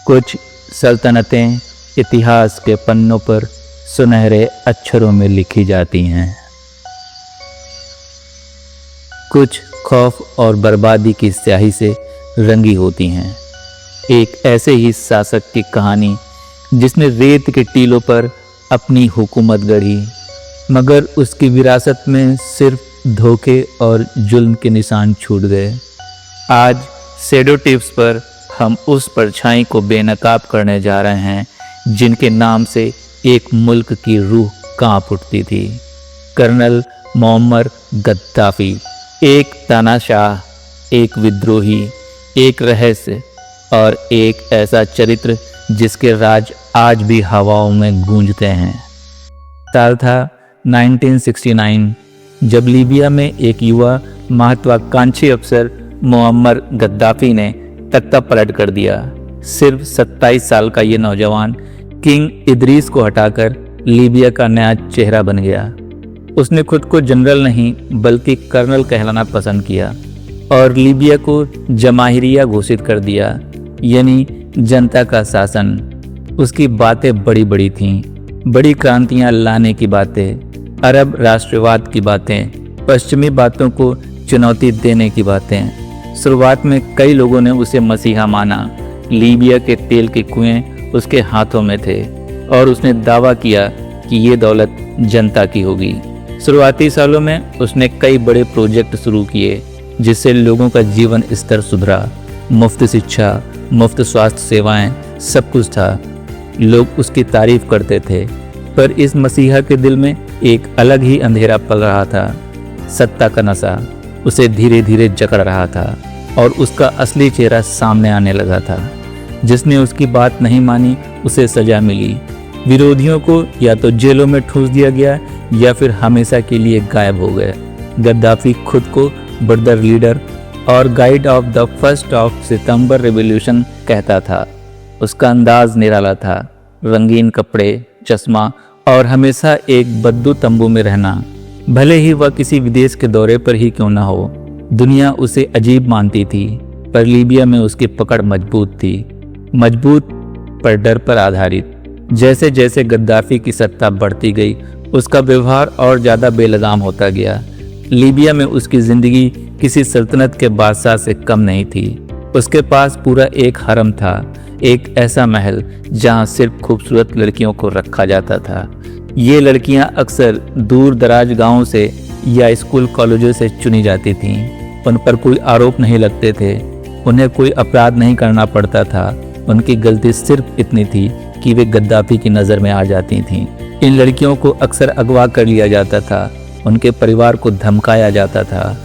कुछ सल्तनतें इतिहास के पन्नों पर सुनहरे अक्षरों में लिखी जाती हैं, कुछ खौफ और बर्बादी की स्याही से रंगी होती हैं। एक ऐसे ही शासक की कहानी जिसने रेत के टीलों पर अपनी हुकूमत गढ़ी, मगर उसकी विरासत में सिर्फ धोखे और जुल्म के निशान छूट गए। आज शैडो टिप्स पर हम उस परछाई को बेनकाब करने जा रहे हैं जिनके नाम से एक मुल्क की रूह कांप उठती थी। कर्नल मोअम्मर गद्दाफी, एक तानाशाह, एक विद्रोही, एक रहस्य और एक ऐसा चरित्र जिसके राज आज भी हवाओं में गूंजते हैं। साल था 1969 जब लीबिया में एक युवा महत्वाकांक्षी अफसर मोअम्मर गद्दाफी ने तख्ता पलट कर दिया। सिर्फ 27 साल का ये नौजवान किंग इदरीस को हटाकर लीबिया का नया चेहरा बन गया। उसने खुद को जनरल नहीं बल्कि कर्नल कहलाना पसंद किया और लीबिया को जमाहिरिया घोषित कर दिया, यानी जनता का शासन। उसकी बातें बड़ी बड़ी थीं, बड़ी क्रांतियां लाने की बातें, अरब राष्ट्रवाद की बातें, पश्चिमी बातों को चुनौती देने की बातें। शुरुआत में कई लोगों ने उसे मसीहा माना। लीबिया के तेल के कुएं उसके हाथों में थे और उसने दावा किया कि ये दौलत जनता की होगी। शुरुआती सालों में उसने कई बड़े प्रोजेक्ट शुरू किए जिससे लोगों का जीवन स्तर सुधरा। मुफ्त शिक्षा, मुफ्त स्वास्थ्य सेवाएं, सब कुछ था। लोग उसकी तारीफ करते थे, पर इस मसीहा के दिल में एक अलग ही अंधेरा पल रहा था। सत्ता का नशा उसे धीरे धीरे जकड़ रहा था और उसका असली चेहरा सामने आने लगा था। जिसने उसकी बात नहीं मानी उसे सजा मिली। विरोधियों को या तो जेलों में ठूंस दिया गया या फिर हमेशा के लिए गायब हो गए। गद्दाफी खुद को ब्रदर लीडर और guide of the 1 September revolution कहता था। उसका अंदाज निराला था, रंगीन कपड़े, चश्मा और हमेशा एक बद्दू तंबू में रहना। भले ही वह किसी विदेश के दौरे पर ही क्यों न हो, दुनिया उसे अजीब मानती थी, पर लीबिया में उसकी पकड़ मजबूत थी, मजबूत पर डर पर आधारित। जैसे जैसे गद्दाफी की सत्ता बढ़ती गई, उसका व्यवहार और ज़्यादा बेलगाम होता गया। लीबिया में उसकी जिंदगी किसी सल्तनत के बादशाह से कम नहीं थी। उसके पास पूरा एक हरम था, एक ऐसा महल जहां सिर्फ खूबसूरत लड़कियों को रखा जाता था। ये लड़कियां अक्सर दूर दराज गांवों से या स्कूल कॉलेजों से चुनी जाती थीं। उन पर कोई आरोप नहीं लगते थे, उन्हें कोई अपराध नहीं करना पड़ता था। उनकी गलती सिर्फ इतनी थी कि वे गद्दाफी की नज़र में आ जाती थीं। इन लड़कियों को अक्सर अगवा कर लिया जाता था, उनके परिवार को धमकाया जाता था,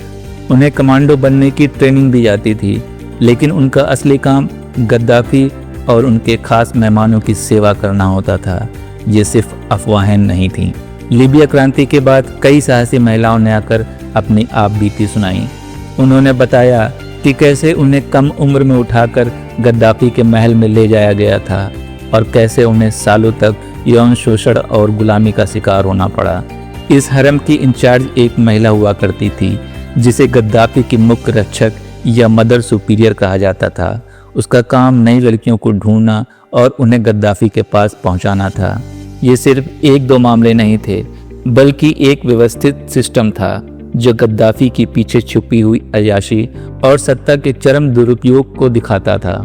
उन्हें कमांडो बनने की ट्रेनिंग दी जाती थी। लेकिन उनका असली काम गद्दाफी और उनके खास मेहमानों की सेवा करना होता था। ये सिर्फ अफवाहें नहीं थीं। लीबिया क्रांति के बाद कई साहसी महिलाओं ने आकर अपनी आप बीती सुनाई। उन्होंने बताया कि कैसे उन्हें कम उम्र में उठाकर गद्दाफी के महल में ले जाया गया था और कैसे उन्हें सालों तक यौन शोषण और गुलामी का शिकार होना पड़ा। इस हरम की इंचार्ज एक महिला हुआ करती थी जिसे गद्दाफी की मुख्य रक्षक या मदर सुपीरियर कहा जाता था। उसका काम नई लड़कियों को ढूंढना और उन्हें गद्दाफी के पास पहुंचाना था। ये सिर्फ एक दो मामले नहीं थे, बल्कि एक व्यवस्थित सिस्टम था जो गद्दाफी के पीछे छुपी हुई अय्याशी और सत्ता के चरम दुरुपयोग को दिखाता था।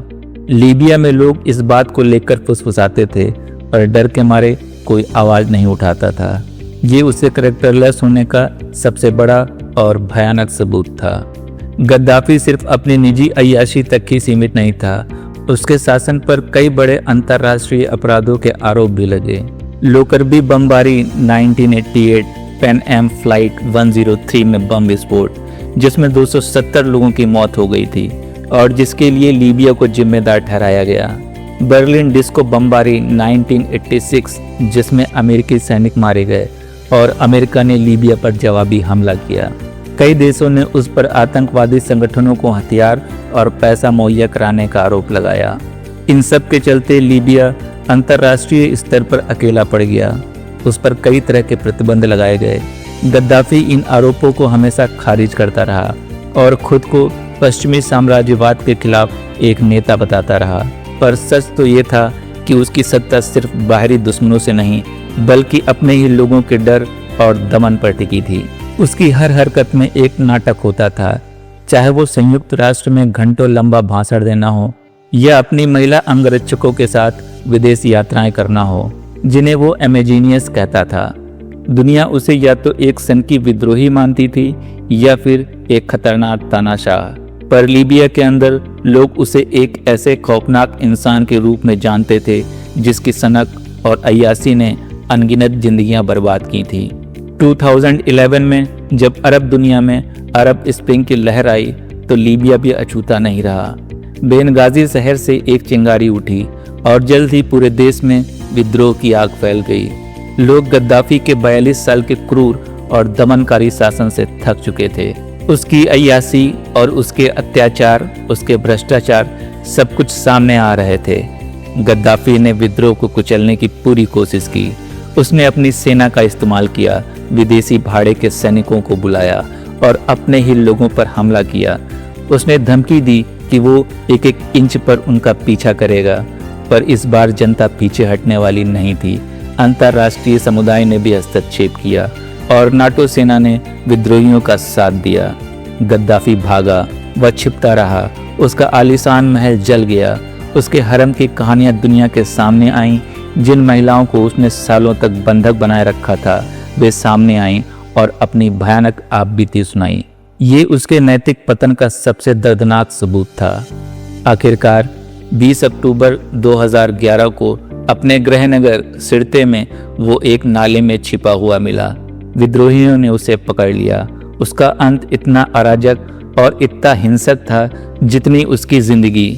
लीबिया में लोग इस बात को लेकर फुसफुसाते थे और डर के मारे कोई आवाज नहीं उठाता था। ये उससे कैरेक्टरलेस होने का सबसे बड़ा और भयानक सबूत था। गद्दाफी सिर्फ अपनी निजी अय्याशी तक ही सीमित नहीं था, उसके शासन पर कई बड़े अंतर्राष्ट्रीय अपराधों के आरोप भी लगे। लोकरबी बमबारी 1988 पैन एम फ्लाइट 103 में बम विस्फोट, जिसमें 270 लोगों की मौत हो गई थी और जिसके लिए लीबिया को जिम्मेदार ठहराया गया। बर्लिन डिस्को बमबारी 1986, जिसमें अमेरिकी सैनिक मारे गए और अमेरिका ने लीबिया पर जवाबी हमला किया। कई देशों ने उस पर आतंकवादी संगठनों को हथियार और पैसा मुहैया कराने का आरोप लगाया। इन सब के चलते लीबिया अंतर्राष्ट्रीय स्तर पर अकेला पड़ गया। उस पर कई तरह के प्रतिबंध लगाए गए। गद्दाफी इन आरोपों को हमेशा खारिज करता रहा और खुद को पश्चिमी साम्राज्यवाद के खिलाफ एक नेता बताता रहा। पर सच तो ये था कि उसकी सत्ता सिर्फ बाहरी दुश्मनों से नहीं बल्कि अपने ही लोगों के डर और दमन पर टिकी थी। उसकी हर हरकत में एक नाटक होता था, चाहे वो संयुक्त राष्ट्र में घंटों लंबा भाषण देना हो या अपनी महिला अंगरक्षकों के साथ विदेश यात्राएं करना हो, जिन्हें वो एमेजीनियस कहता था। दुनिया उसे या तो एक सनकी विद्रोही मानती थी या फिर एक खतरनाक तानाशाह, पर लीबिया के अंदर लोग उसे एक ऐसे खौफनाक इंसान के रूप में जानते थे जिसकी सनक और अय्यासी ने अनगिनत जिंदगियां बर्बाद की थी। 2011 में जब अरब दुनिया में अरब स्प्रिंग की लहर आई तो लीबिया भी अछूता नहीं रहा। बेनगाजी शहर से एक चिंगारी उठी और जल्द ही पूरे देश में विद्रोह की आग फैल गई। लोग गद्दाफी के 42 साल के क्रूर और दमनकारी शासन से थक चुके थे। उसकी अय्यासी और उसके अत्याचार, उसके भ्रष्टाचार सब कुछ सामने आ रहे थे। गद्दाफी ने विद्रोह को कुचलने की पूरी कोशिश की। उसने अपनी सेना का इस्तेमाल किया, विदेशी भाड़े के सैनिकों को बुलाया और अपने ही लोगों पर हमला किया। उसने धमकी दी कि वो एक एक इंच पर उनका पीछा करेगा, पर इस बार जनता पीछे हटने वाली नहीं थी। अंतर्राष्ट्रीय समुदाय ने भी हस्तक्षेप किया और नाटो सेना ने विद्रोहियों का साथ दिया। गद्दाफी भागा, वह छिपता रहा, उसका आलीशान महल जल गया। उसके हरम की कहानियां दुनिया के सामने आईं। जिन महिलाओं को उसने सालों तक बंधक बनाए रखा था वे सामने आईं और अपनी भयानक आपबीती सुनाई। ये उसके नैतिक पतन का सबसे दर्दनाक सबूत था। आखिरकार 20 अक्टूबर 2011 को अपने गृहनगर सिरते में वो एक नाले में छिपा हुआ मिला। विद्रोहियों ने उसे पकड़ लिया। उसका अंत इतना अराजक और इतना हिंसक था जितनी उसकी जिंदगी।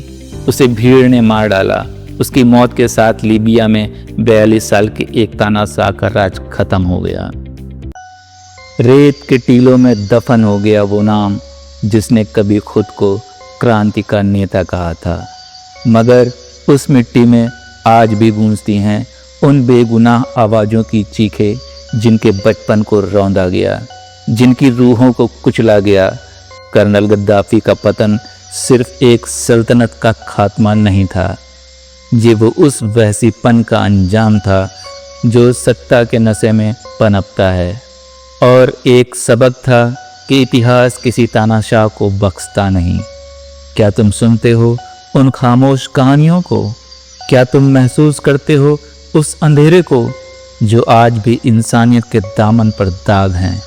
उसे भीड़ ने मार डाला। उसकी मौत के साथ लीबिया में 42 साल के एक तानाशाह का राज खत्म हो गया। रेत के टीलों में दफन हो गया वो नाम जिसने कभी खुद को क्रांति का नेता कहा था, मगर उस मिट्टी में आज भी गूंजती हैं उन बेगुनाह आवाज़ों की चीखें जिनके बचपन को रौंदा गया, जिनकी रूहों को कुचला गया। कर्नल गद्दाफी का पतन सिर्फ एक सल्तनत का खात्मा नहीं था, ये वो उस वहसीपन का अंजाम था जो सत्ता के नशे में पनपता है, और एक सबक था कि इतिहास किसी तानाशाह को बख्शता नहीं। क्या तुम सुनते हो उन खामोश कहानियों को? क्या तुम महसूस करते हो उस अंधेरे को जो आज भी इंसानियत के दामन पर दाग हैं?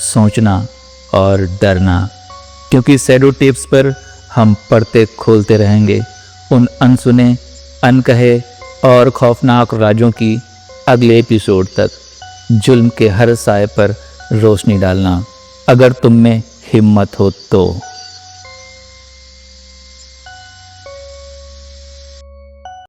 सोचना और डरना, क्योंकि शैडो टेप्स पर हम पढ़ते खोलते रहेंगे उन अनसुने, अनकहे और खौफनाक राजों की अगले एपिसोड तक। जुल्म के हर साए पर रोशनी डालना, अगर तुम में हिम्मत हो तो।